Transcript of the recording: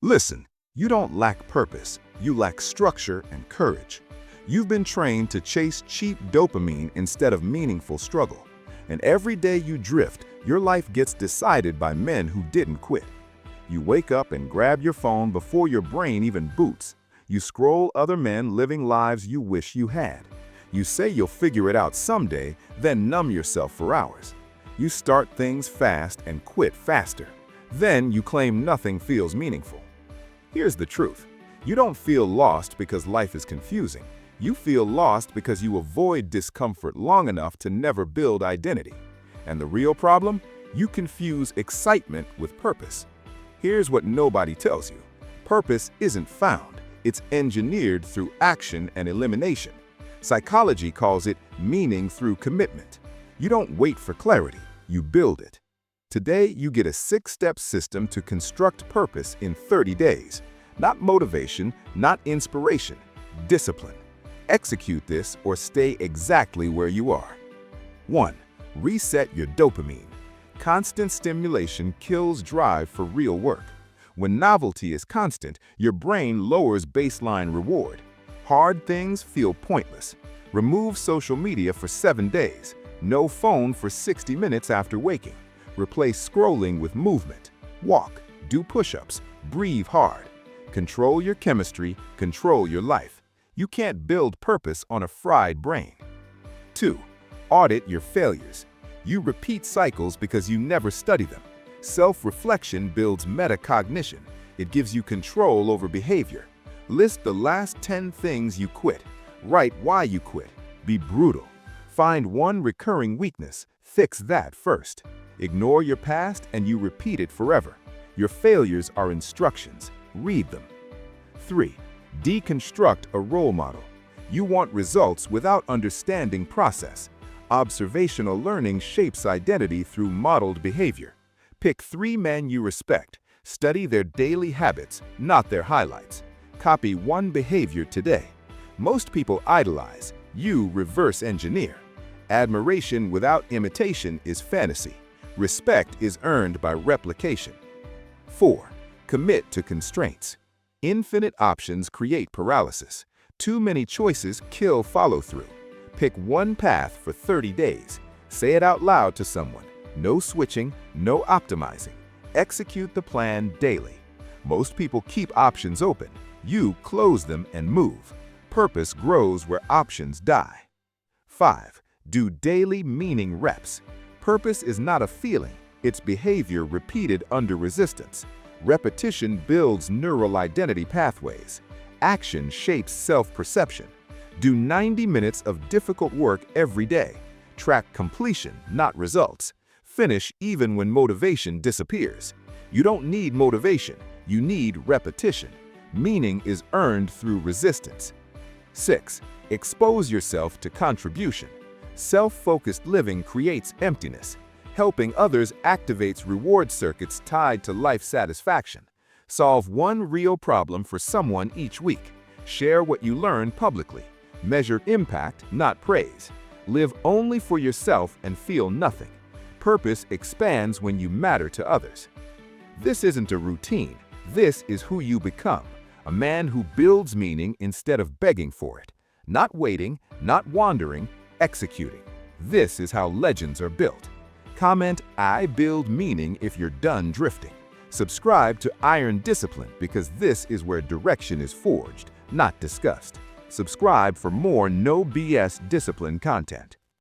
Listen, you don't lack purpose, you lack structure and courage. You've been trained to chase cheap dopamine instead of meaningful struggle. And every day you drift, your life gets decided by men who didn't quit. You wake up and grab your phone before your brain even boots. You scroll other men living lives you wish you had. You say you'll figure it out someday, then numb yourself for hours. You start things fast and quit faster. Then you claim nothing feels meaningful. Here's the truth. You don't feel lost because life is confusing. You feel lost because you avoid discomfort long enough to never build identity. And the real problem? You confuse excitement with purpose. Here's what nobody tells you. Purpose isn't found. It's engineered through action and elimination. Psychology calls it meaning through commitment. You don't wait for clarity, you build it. Today, you get a 6-step system to construct purpose in 30 days. Not motivation, not inspiration, discipline. Execute this or stay exactly where you are. 1. Reset your dopamine. Constant stimulation kills drive for real work. When novelty is constant, your brain lowers baseline reward. Hard things feel pointless. Remove social media for 7 days. No phone for 60 minutes after waking. Replace scrolling with movement. Walk, do push-ups, breathe hard. Control your chemistry, control your life. You can't build purpose on a fried brain. 2. Audit your failures. You repeat cycles because you never study them. Self-reflection builds metacognition. It gives you control over behavior. List the last 10 things you quit. Write why you quit. Be brutal. Find one recurring weakness. Fix that first. Ignore your past and you repeat it forever. Your failures are instructions. Read them. 3. Deconstruct a role model. You want results without understanding process. Observational learning shapes identity through modeled behavior. Pick 3 men you respect. Study their daily habits, not their highlights. Copy one behavior today. Most people idolize. You reverse engineer. Admiration without imitation is fantasy. Respect is earned by replication. 4. Commit to constraints. Infinite options create paralysis. Too many choices kill follow-through. Pick one path for 30 days. Say it out loud to someone. No switching, no optimizing. Execute the plan daily. Most people keep options open. You close them and move. Purpose grows where options die. 5. Do daily meaning reps. Purpose is not a feeling. It's behavior repeated under resistance. Repetition builds neural identity pathways. Action shapes self-perception. Do 90 minutes of difficult work every day. Track completion, not results. Finish even when motivation disappears. You don't need motivation, you need repetition. Meaning is earned through resistance. 6. Expose yourself to contribution. Self-focused living creates emptiness. Helping others activates reward circuits tied to life satisfaction. Solve one real problem for someone each week. Share what you learn publicly. Measure impact, not praise. Live only for yourself and feel nothing. Purpose expands when you matter to others. This isn't a routine. This is who you become. A man who builds meaning instead of begging for it. Not waiting, not wandering, executing. This is how legends are built. Comment, "I build meaning" if you're done drifting. Subscribe to Iron Discipline because this is where direction is forged, not discussed. Subscribe for more no BS discipline content.